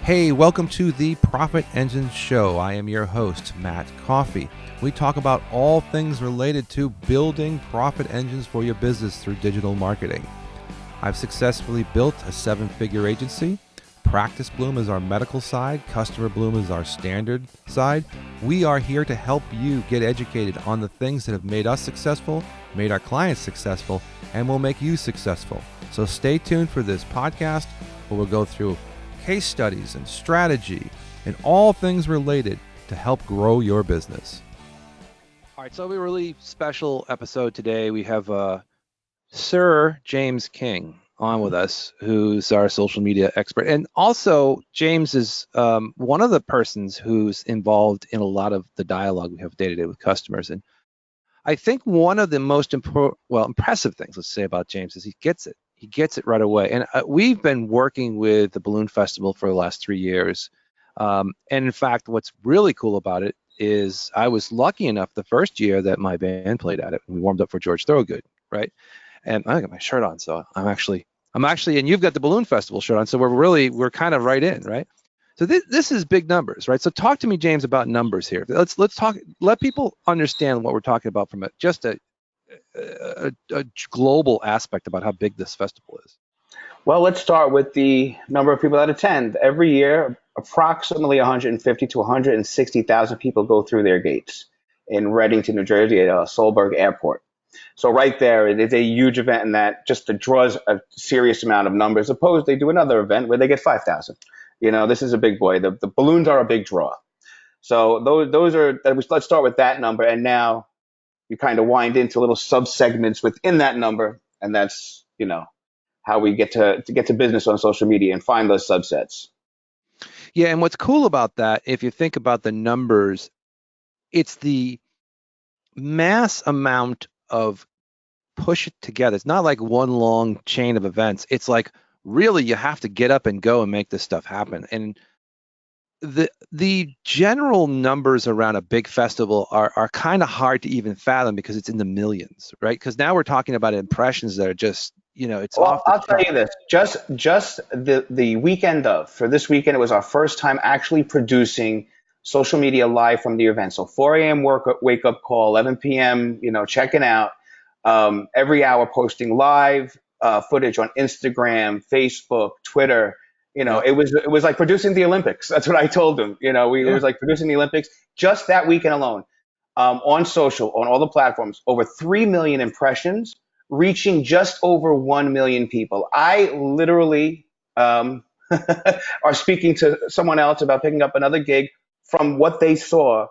Hey, welcome to the Profit Engine Show. I am your host, Matt Coffey. We talk about all things related to building profit engines for your business through digital marketing. I've successfully built a 7-figure agency. Practice Bloom is our medical side. Customer Bloom is our standard side. We are here to help you get educated on the things that have made us successful, made our clients successful, and will make you successful. So stay tuned for this podcast where we'll go through case studies and strategy and all things related to help grow your business. All right, so we have a really special episode today. We have Sir James King on with us, who's our social media expert. And also, James is one of the persons who's involved in a lot of the dialogue we have day-to-day with customers. And I think one of the most impressive things, let's say, about James is he gets it. He gets it right away. And we've been working with the Balloon Festival for the last 3 years. And in fact, what's really cool about it is I was lucky enough the first year that my band played at it. We warmed up for George Thorogood, right? And I got my shirt on, so I'm actually, and you've got the Balloon Festival shirt on, so we're kind of right in, right? So this is big numbers, right? So talk to me, James, about numbers here. Let's talk. Let people understand what we're talking about from just a global aspect about how big this festival is. Well, let's start with the number of people that attend. Every year, approximately 150 to 160,000 people go through their gates in Reddington, New Jersey at Solberg Airport. So right there, it is a huge event, and that just draws a serious amount of numbers. Suppose they do another event where they get 5,000. You know, this is a big boy. The balloons are a big draw. So those are. Let's start with that number, and now you kind of wind into little sub-segments within that number, and that's, how we get to business on social media and find those subsets. Yeah, and what's cool about that, if you think about the numbers, it's the mass amount of push it together. It's not like one long chain of events. It's like really you have to get up and go and make this stuff happen. And the general numbers around a big festival are kind of hard to even fathom because it's in the millions, right? Because now we're talking about impressions that are just, it's Well, off the I'll tell you this, just the weekend for this weekend, it was our first time actually producing social media live from the event. So 4 a.m. wake up call, 11 p.m., checking out, every hour posting live footage on Instagram, Facebook, Twitter. It was like producing the Olympics. That's what I told them. It was like producing the Olympics just that weekend alone, on social, on all the platforms, over 3 million impressions, reaching just over 1 million people. I literally are speaking to someone else about picking up another gig from what they saw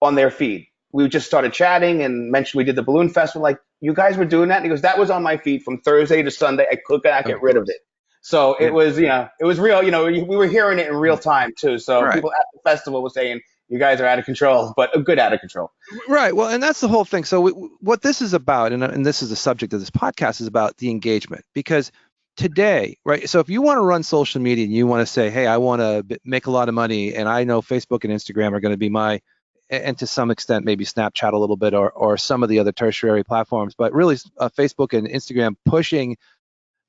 on their feed. We just started chatting and mentioned we did the Balloon Festival. Like, you guys were doing that? And he goes, that was on my feed from Thursday to Sunday. I could not get rid of it. So it was, it was real. We were hearing it in real time too. So right. People at the festival were saying, you guys are out of control, but a good out of control. Right. Well, and that's the whole thing. So what this is about, and this is the subject of this podcast, is about the engagement. Because today, right, so if you want to run social media and you want to say, hey, I want to make a lot of money, and I know Facebook and Instagram are going to be and to some extent maybe Snapchat a little bit or some of the other tertiary platforms, but really Facebook and Instagram pushing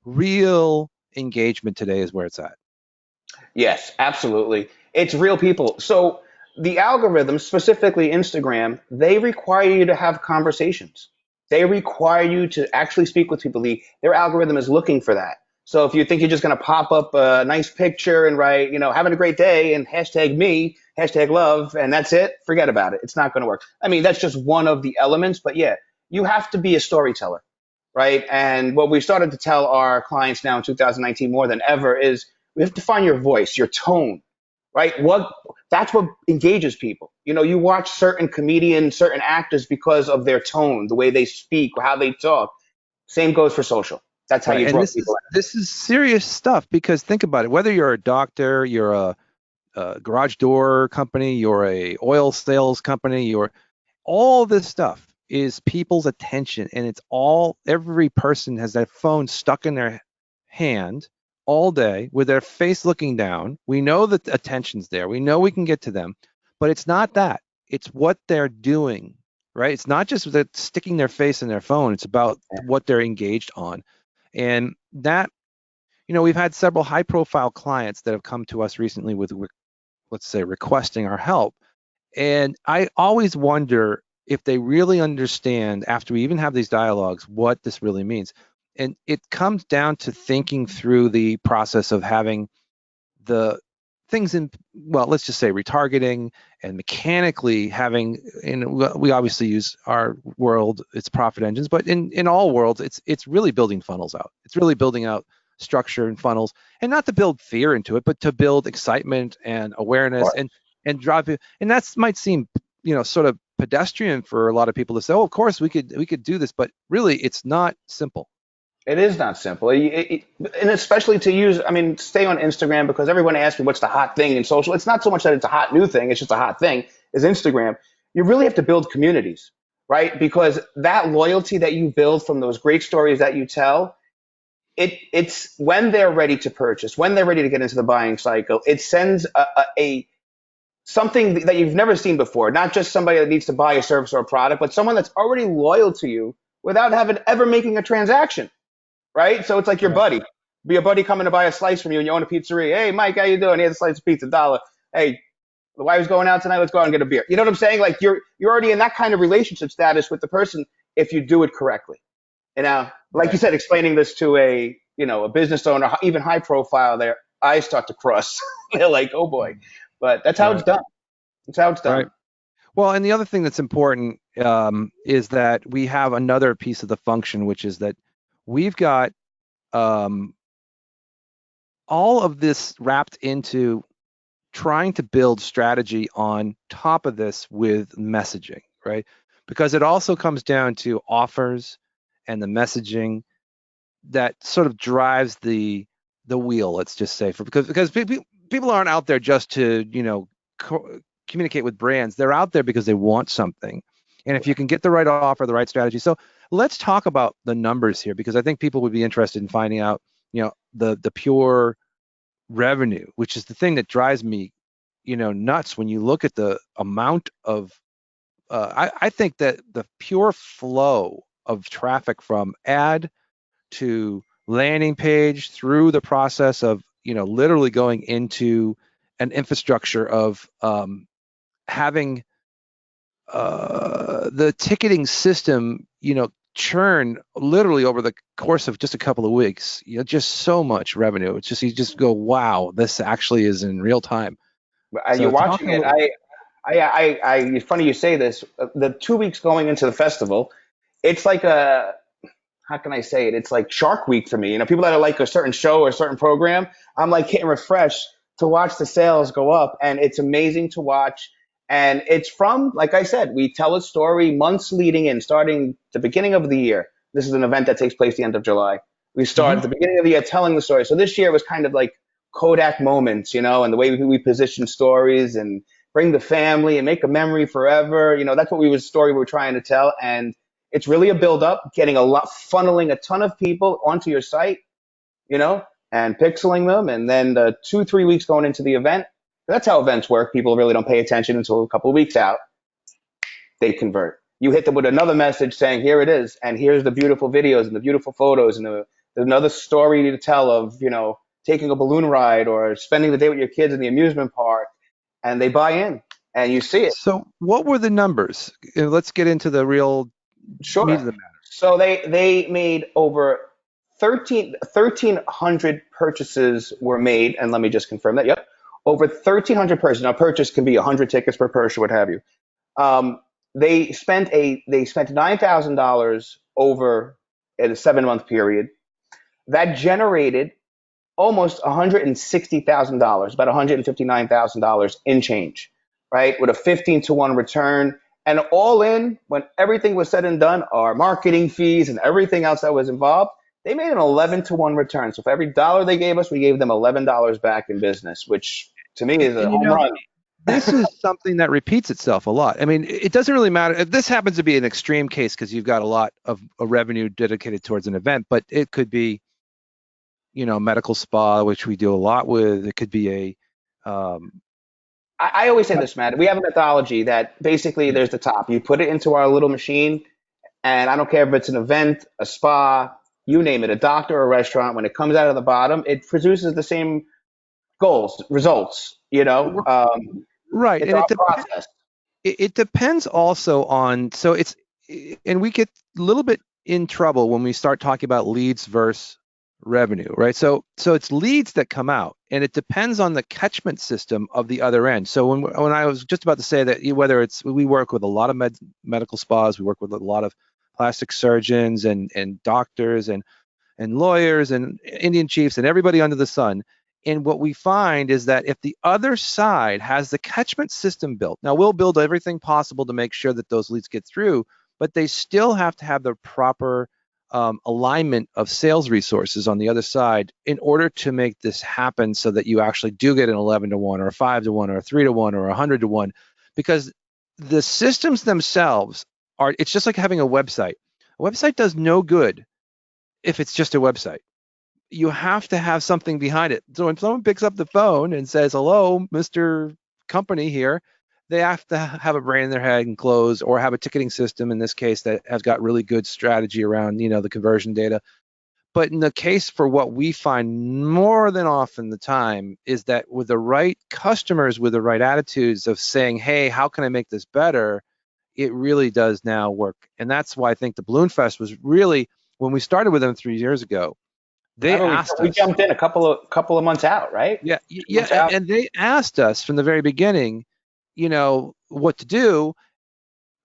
real engagement today is where it's at. Yes, absolutely. It's real people. So the algorithms, specifically Instagram, they require you to have conversations. They require you to actually speak with people. Their algorithm is looking for that. So if you think you're just going to pop up a nice picture and write, having a great day and hashtag me, hashtag love, and that's it, forget about it. It's not going to work. I mean, that's just one of the elements, but yeah, you have to be a storyteller, right? And what we started to tell our clients now in 2019 more than ever is we have to find your voice, your tone, right? That's what engages people. You watch certain comedians, certain actors because of their tone, the way they speak, how they talk. Same goes for social. That's how you draw people in. This is serious stuff, because think about it. Whether you're a doctor, you're a garage door company, you're a oil sales company, all this stuff is people's attention, and every person has that phone stuck in their hand all day with their face looking down. We know that the attention's there. We know we can get to them, but it's not that. It's what they're doing, right? It's not just that sticking their face in their phone. It's about what they're engaged on. And that, we've had several high profile clients that have come to us recently with, let's say, requesting our help. And I always wonder if they really understand, after we even have these dialogues, what this really means. And it comes down to thinking through the process of having the things in, well, let's just say retargeting, and mechanically having, and we obviously use our world, it's profit engines, but in all worlds, it's really building funnels out. It's really building out structure and funnels, and not to build fear into it, but to build excitement and awareness, and drive it. And that might seem, sort of pedestrian for a lot of people to say, oh, of course we could do this, but really it's not simple. It is not simple. And especially to use, I mean, stay on Instagram, because everyone asks me what's the hot thing in social. It's not so much that it's a hot new thing, it's just a hot thing, is Instagram. You really have to build communities, right? Because that loyalty that you build from those great stories that you tell, it's when they're ready to purchase, when they're ready to get into the buying cycle, it sends a something that you've never seen before, not just somebody that needs to buy a service or a product, but someone that's already loyal to you without having ever making a transaction, right? So it's like your Right. buddy. Be a buddy coming to buy a slice from you and you own a pizzeria. Hey, Mike, how you doing? Here's a slice of pizza, $1. Hey, the wife's going out tonight. Let's go out and get a beer. You know what I'm saying? Like you're already in that kind of relationship status with the person if you do it correctly. And now, like you Right. said, explaining this to a business owner, even high profile, their eyes start to cross. They're like, oh boy. But that's how it's Right. done. That's how it's Right. done. Well, and the other thing that's important, is that we have another piece of the function, which is that we've got, um, all of this wrapped into trying to build strategy on top of this with messaging, right? Because it also comes down to offers and the messaging that sort of drives the wheel. Let's just say, because people aren't out there just to communicate with brands. They're out there because they want something, and if you can get the right offer, the right strategy. So let's talk about the numbers here, because I think people would be interested in finding out, the pure revenue, which is the thing that drives me, nuts when you look at the amount of. I think that the pure flow of traffic from ad to landing page through the process of, literally going into an infrastructure of, having, the ticketing system, churn literally over the course of just a couple of weeks, just so much revenue. It's just, you just go, wow, this actually is in real time. You're So watching talking a it. little. It's funny you say this. The 2 weeks going into the festival, it's like how can I say it? It's like Shark Week for me. People that are like a certain show or a certain program, I'm like hitting refresh to watch the sales go up, and it's amazing to watch. And it's from, like I said, we tell a story months leading in, starting the beginning of the year. This is an event that takes place the end of July. We start Mhm. at the beginning of the year telling the story. So this year was kind of like Kodak moments, and the way we position stories and bring the family and make a memory forever. That's what story we were trying to tell. And it's really a build up, getting a lot, funneling a ton of people onto your site, you know, and pixeling them. And then the 2, 3 weeks going into the event, that's how events work. People really don't pay attention until a couple of weeks out. They convert. You hit them with another message saying, here it is. And here's the beautiful videos and the beautiful photos and another story to tell of, taking a balloon ride or spending the day with your kids in the amusement park. And they buy in and you see it. So what were the numbers? Let's get into the real meat of Sure. the matter. So they made over 1,300 purchases were made, and let me just confirm that. Yep, over 1,300 purchases. Now, purchase can be 100 tickets per person, what have you. Um, they spent $9,000 over in a 7 month period. That generated almost $160,000, about $159,000 in change, right? With a 15-to-1 return. And all in, when everything was said and done, our marketing fees and everything else that was involved, they made an 11-to-1 return. So for every dollar they gave us, we gave them $11 back in business, which to me is a And home run. this is something that repeats itself a lot. I mean, it doesn't really matter. This happens to be an extreme case because you've got a lot of a revenue dedicated towards an event, but it could be, medical spa, which we do a lot with. It could be um, I always say this, Matt. We have a methodology that basically there's the top. You put it into our little machine, and I don't care if it's an event, a spa, you name it, a doctor or a restaurant, when it comes out of the bottom, it produces the same goals, results, Right, it's and our process. it depends also on, so it's, and we get a little bit in trouble when we start talking about leads versus revenue, right? So it's leads that come out, and it depends on the catchment system of the other end. So when I was just about to say that, whether it's, we work with a lot of medical spas, we work with a lot of plastic surgeons and doctors and lawyers and Indian chiefs and everybody under the sun. And what we find is that if the other side has the catchment system built, now we'll build everything possible to make sure that those leads get through, but they still have to have the proper alignment of sales resources on the other side in order to make this happen, so that you actually do get an 11 to 1 or a 5 to 1 or a 3 to 1 or a 100 to 1. Because the systems themselves are, it's just like having a website. A website does no good if it's just a website. You have to have something behind it. So when someone picks up the phone and says, "Hello, Mr. Company here," they have to have a brain in their head and close, or have a ticketing system in this case that has got really good strategy around, the conversion data. But in the case for what we find more than often the time is that with the right customers, with the right attitudes of saying, "Hey, how can I make this better?" it really does now work. And that's why I think the Balloon Fest was really, when we started with them 3 years ago, I they remember asked we us, jumped in a couple of months out, right? yeah, 2 months out. and they asked us from the very beginning, what to do,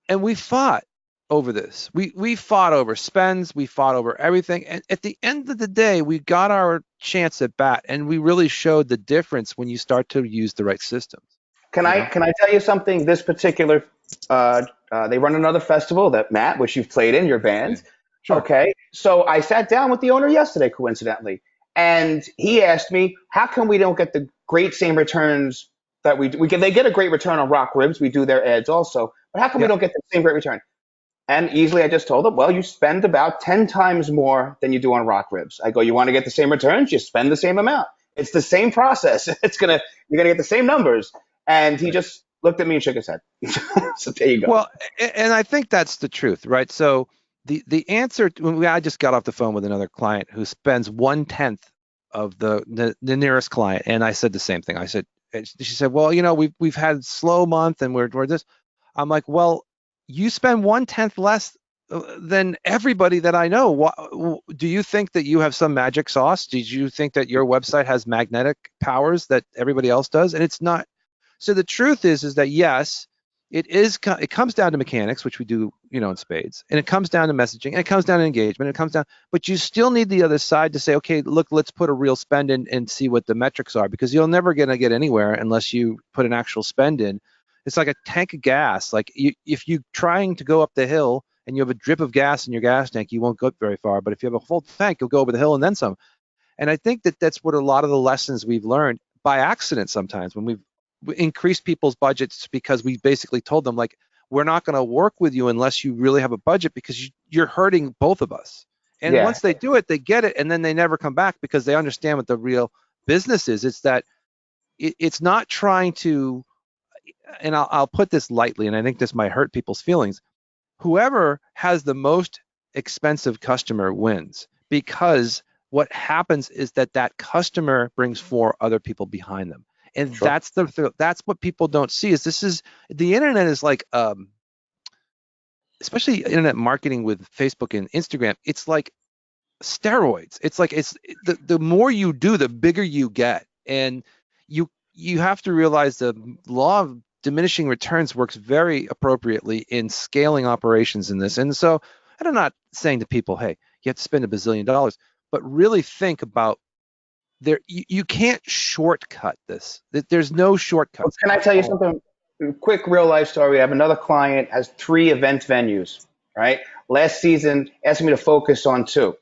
and we fought over this. We fought over spends, we fought over everything, and at the end of the day, we got our chance at bat, and we really showed the difference when you start to use the right systems. Can You I know? can I tell you something? This particular, they run another festival that Matt, which you've played in your Yeah. band. Sure. Okay, so I sat down with the owner yesterday, coincidentally, and he asked me, "How come we don't get the great same returns that we get? They get a great return on rock ribs. We do their ads also, but how come we Yeah. don't get the same great return?" And easily, I just told him, "Well, you spend about 10 times more than you do on rock ribs." I go, "You want to get the same returns? You spend the same amount. It's the same process. You're gonna get the same numbers." And he Right. just looked at me and shook his head. So there you go. Well, and I think that's the truth, right? So the answer, I just got off the phone with another client who spends 1/10 of the nearest client, and I said the same thing. I said, and she said, "Well, we've had slow month, and we're this." I'm like, "Well, you spend 1/10 less than everybody that I know. Do you think that you have some magic sauce? Did you think that your website has magnetic powers that everybody else does?" And it's not. So the truth is that yes, it comes down to mechanics, which we do, in spades, and it comes down to messaging, and it comes down to engagement, and it comes down, but you still need the other side to say, okay, look, let's put a real spend in and see what the metrics are, because you're never going to get anywhere unless you put an actual spend in. It's like a tank of gas. Like if you're trying to go up the hill and you have a drip of gas in your gas tank, you won't go very far. But if you have a full tank, you'll go over the hill and then some. And I think that that's what a lot of the lessons we've learned by accident sometimes, when we've increased people's budgets, because we basically told them, like, we're not going to work with you unless you really have a budget, because you're hurting both of us. And Yeah, once they do it, they get it, and then they never come back because they understand what the real business is. It's that it's not trying to, and I'll put this lightly, and I think this might hurt people's feelings. Whoever has the most expensive customer wins, because what happens is that customer brings four other people behind them, and sure. that's what people don't see. Is this is the internet is like, especially internet marketing with Facebook and Instagram, it's like steroids. It's like the more you do, the bigger you get, and you have to realize the law of diminishing returns works very appropriately in scaling operations in this. And so, and I'm not saying to people, hey, you have to spend $1 billion, but really think about you can't shortcut this. There's no Well, shortcuts can I at tell you all. something? Quick real life story. I have another client has 3 event venues. Right. Last season asked me to focus on 2.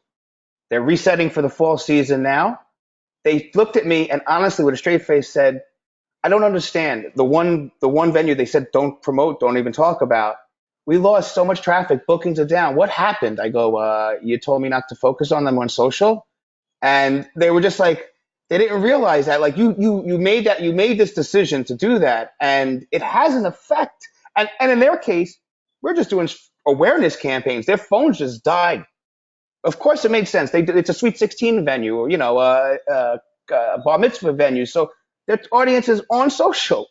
They're resetting for the fall season now. They looked at me and honestly, with a straight face, said, "I don't understand. The one venue they said don't promote, don't even talk about. We lost so much traffic. Bookings are down. What happened?" I go, "You told me not to focus on them on social." And they were just like, they didn't realize that, like, you made this decision to do that, and it has an effect. And in their case, we're just doing awareness campaigns. Their phones just died. Of course, it made sense. It's a Sweet 16 venue, or bar mitzvah venue. So their audience is on social,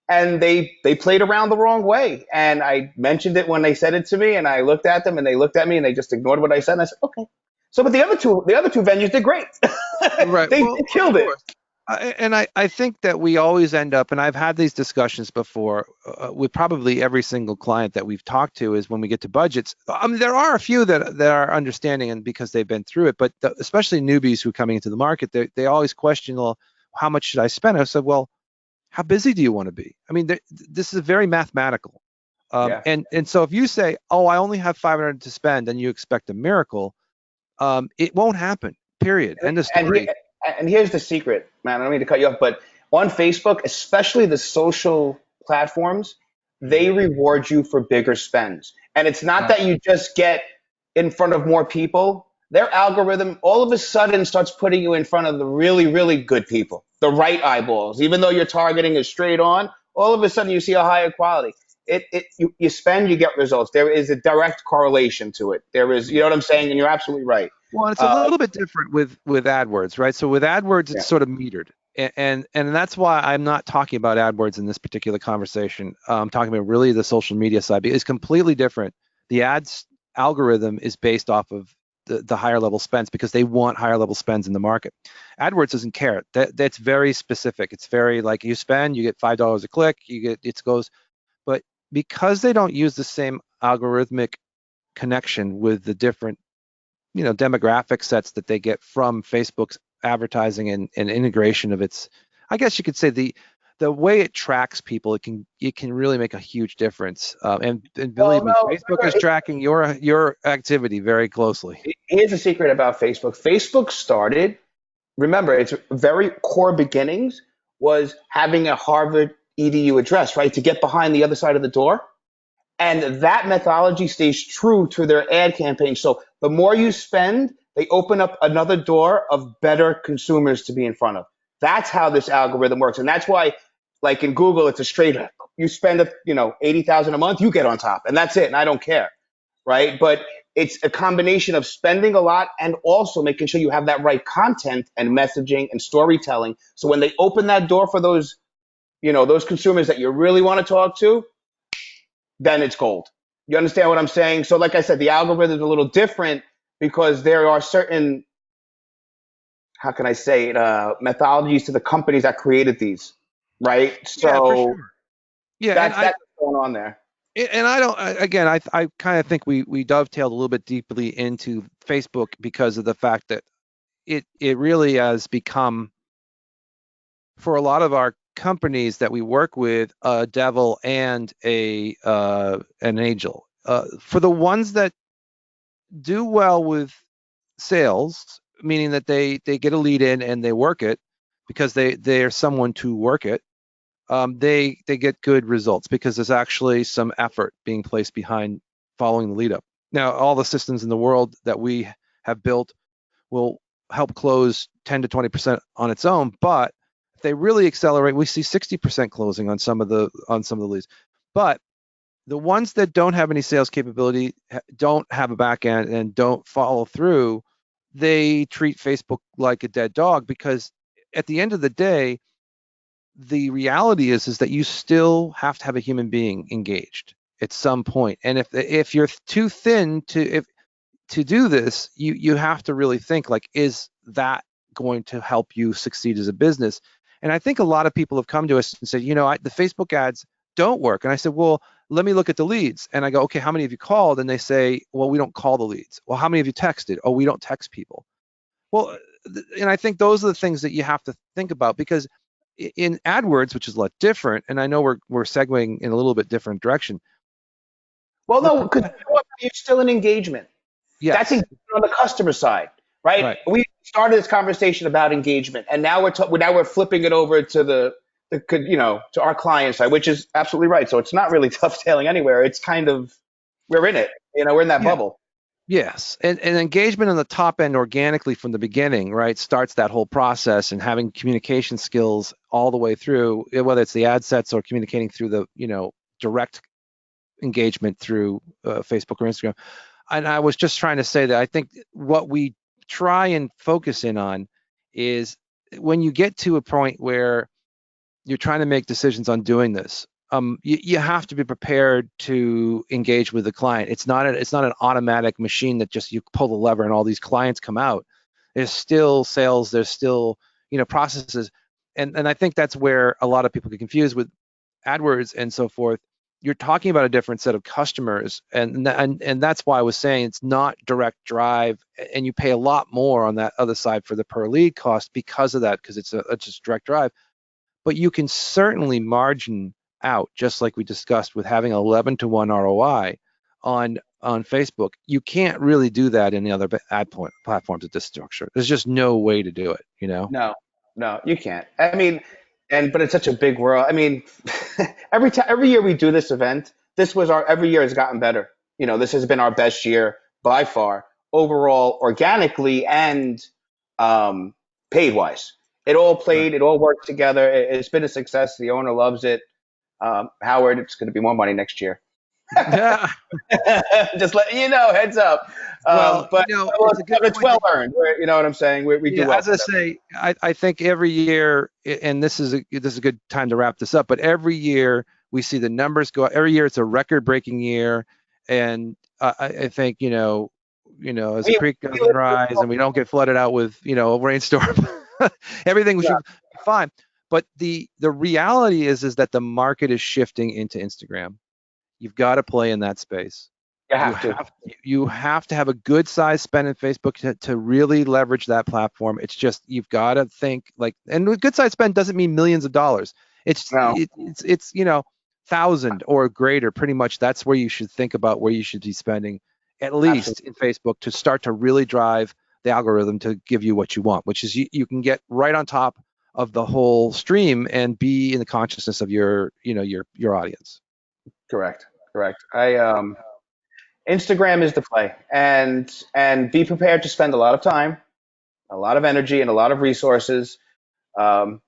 and they played around the wrong way. And I mentioned it when they said it to me, and I looked at them, and they looked at me, and they just ignored what I said. And I said, okay. So, but the other two venues did great. Right. They Well, of killed it. course. And I think that we always end up, and I've had these discussions before with probably every single client that we've talked to, is when we get to budgets. I mean, there are a few that are understanding, and because they've been through it, but especially newbies who are coming into the market, they always question, well, how much should I spend? I said, well, how busy do you want to be? I mean, this is very mathematical. Yeah. And so if you say, oh, I only have 500 to spend, and you expect a miracle, it won't happen. Period. End of And story. and here's the secret, man. I don't mean to cut you off, but on Facebook, especially the social platforms, they Mhm. reward you for bigger spends. And it's not Right. that you just get in front of more people. Their algorithm all of a sudden starts putting you in front of the really, really good people, the right eyeballs. Even though your targeting is straight on, all of a sudden you see a higher quality. You spend, you get results. There is a direct correlation to it. There is, you know what I'm saying? And you're absolutely right. Well, it's a Uh, little bit different with AdWords, right? So with AdWords, yeah. it's sort of metered, and that's why I'm not talking about AdWords in this particular conversation. I'm talking about really the social media side. It's completely different. The ads algorithm is based off of the higher level spends because they want higher level spends in the market. AdWords doesn't care. That's very specific. It's very like you spend, you get $5 a click, you get it goes. But because they don't use the same algorithmic connection with the different demographic sets that they get from Facebook's advertising and integration of its, I guess you could say the way it tracks people, it can really make a huge difference. And Well, believe me, no, Facebook is tracking your activity very closely. here's the secret about Facebook. Facebook started, remember, its very core beginnings was having a Harvard EDU address, right, to get behind the other side of the door. And that methodology stays true to their ad campaign. So the more you spend, they open up another door of better consumers to be in front of. That's how this algorithm works. And that's why, like in Google, it's a straight up. You spend, 80,000 a month, you get on top, and that's it. And I don't care, right? But it's a combination of spending a lot and also making sure you have that right content and messaging and storytelling. So when they open that door for those consumers that you really want to talk to, then it's gold. You understand what I'm saying? So, like I said, the algorithm is a little different because there are certain, how can I say it, methodologies to the companies that created these, right? Yeah, for So sure. Yeah, that's what's going on there. and I don't. Again, I kind of think we dovetailed a little bit deeply into Facebook because of the fact that it really has become, for a lot of our companies that we work with, a devil and an angel. For the ones that do well with sales, meaning that they get a lead in and they work it because they're someone to work it, they get good results because there's actually some effort being placed behind following the lead up. Now, all the systems in the world that we have built will help close 10 to 20% on its own, but if they really accelerate, we see 60% closing on some of the leads. But the ones that don't have any sales capability, don't have a back end, and don't follow through, they treat Facebook like a dead dog because at the end of the day, the reality is that you still have to have a human being engaged at some point. And if you're too thin to do this, you have to really think like, is that going to help you succeed as a business? And I think a lot of people have come to us and said, the Facebook ads don't work. And I said, well, let me look at the leads. And I go, okay, how many have you called? And they say, well, we don't call the leads. Well, how many have you texted? Oh, we don't text people. Well, and I think those are the things that you have to think about because in AdWords, which is a lot different, and I know we're segueing in a little bit different direction. Well, The no, because you're still in engagement. That's Yes, engagement on the customer side, right? right. We started this conversation about engagement, and now we're flipping it over to to our client side, which is absolutely right. So it's not really dovetailing anywhere. It's kind of we're in it. We're in that Yeah. bubble. Yes, and engagement on the top end organically from the beginning, right, starts that whole process, and having communication skills all the way through, whether it's the ad sets or communicating through the direct engagement through Facebook or Instagram. and I was just trying to say that I think what we try and focus in on is when you get to a point where you're trying to make decisions on doing this, you have to be prepared to engage with the client. It's not an automatic machine that just you pull the lever and all these clients come out. There's still sales. There's still processes, and I think that's where a lot of people get confused with AdWords and so forth. You're talking about a different set of customers, and that's why I was saying it's not direct drive, and you pay a lot more on that other side for the per lead cost because of that, because it's just direct drive. But you can certainly margin out, just like we discussed with having 11-to-1 ROI on Facebook. You can't really do that in the other platforms at this structure. There's just no way to do it. No, no, you can't. I mean, but it's such a big world. I mean, every year we do this event, every year has gotten better. This has been our best year by far, overall, organically and paid wise. It all played, it all worked together. It's been a success. The owner loves it. Howard, it's going to be more money next year. Yeah. Just letting you know, heads up. But it's well earned. You know what I'm saying? We do well. As I say, I think every year, and this is a good time to wrap this up. But every year we see the numbers go up. Every year it's a record-breaking year, and I think as the creek doesn't rise and we don't get flooded out with a rainstorm, everything should be fine. But the reality is that the market is shifting into Instagram. You've got to play in that space. You have to have a good size spend in Facebook to really leverage that platform. It's just you've got to think and a good size spend doesn't mean millions of dollars. It's 1,000 or greater. Pretty much that's where you should think about where you should be spending, at least in Facebook, to start to really drive the algorithm to give you what you want, which is you can get right on top of the whole stream and be in the consciousness of your audience. Correct. Instagram is the play, and be prepared to spend a lot of time, a lot of energy, and a lot of resources. Our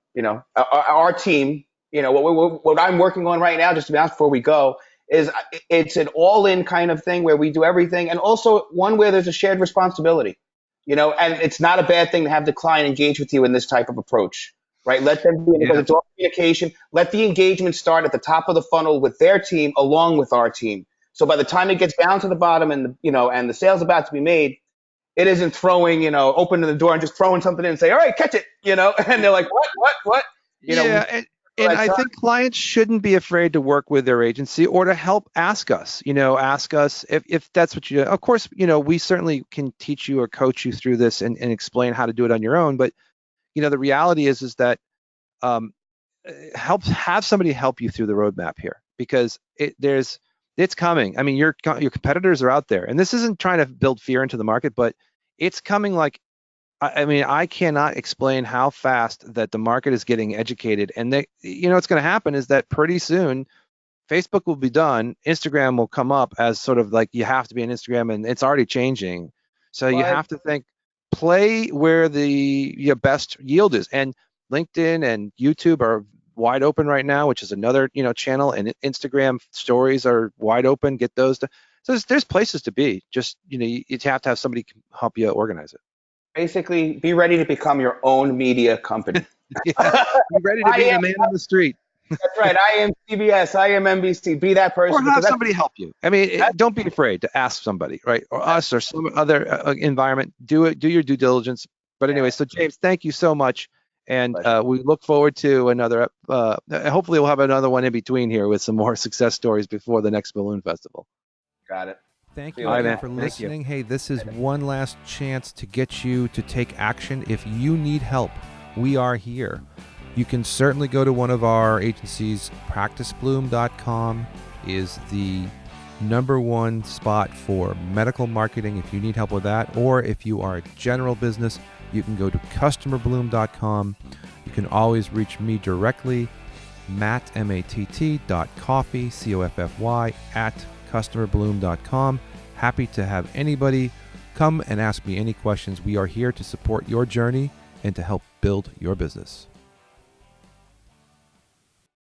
team, what I'm working on right now, just to be honest, before we go, is it's an all-in kind of thing where we do everything, and also one where there's a shared responsibility. And it's not a bad thing to have the client engage with you in this type of approach. Right? Let them be, because it's all communication. Let the engagement start at the top of the funnel with their team along with our team. So by the time it gets down to the bottom and the sale's about to be made, it isn't throwing, opening the door and just throwing something in and say, all right, catch it, and they're like, what? And I think clients shouldn't be afraid to work with their agency or to help ask us if that's what you do. Of course, we certainly can teach you or coach you through this and explain how to do it on your own. But the reality is that have somebody help you through the roadmap here, because it's coming. I mean, your competitors are out there, and this isn't trying to build fear into the market, but it's coming. I cannot explain how fast that the market is getting educated, and what's going to happen is that pretty soon Facebook will be done. Instagram will come up as sort of like you have to be on Instagram, and it's already changing. So you have to think. Play where your best yield is, and LinkedIn and YouTube are wide open right now, which is another channel, and Instagram stories are wide open. Get those. So there's places to be. Just you have to have somebody help you organize it. Basically, be ready to become your own media company. Be ready to be the man on the street. That's right. I am CBS. I am NBC. Be that person. Or have somebody help you. I mean, don't be afraid to ask somebody, right? Or us or some other environment. Do it. Do your due diligence. But anyway, so James, thank you so much. And we look forward to another. Hopefully, we'll have another one in between here with some more success stories before the next Balloon Festival. Got it. Thank you again for listening. Hey, this is one last chance to get you to take action. If you need help, we are here. You can certainly go to one of our agencies. PracticeBloom.com is the #1 spot for medical marketing if you need help with that. Or if you are a general business, you can go to CustomerBloom.com. You can always reach me directly, Matt, MATT.coffee, COFFY, at CustomerBloom.com. Happy to have anybody come and ask me any questions. We are here to support your journey and to help build your business.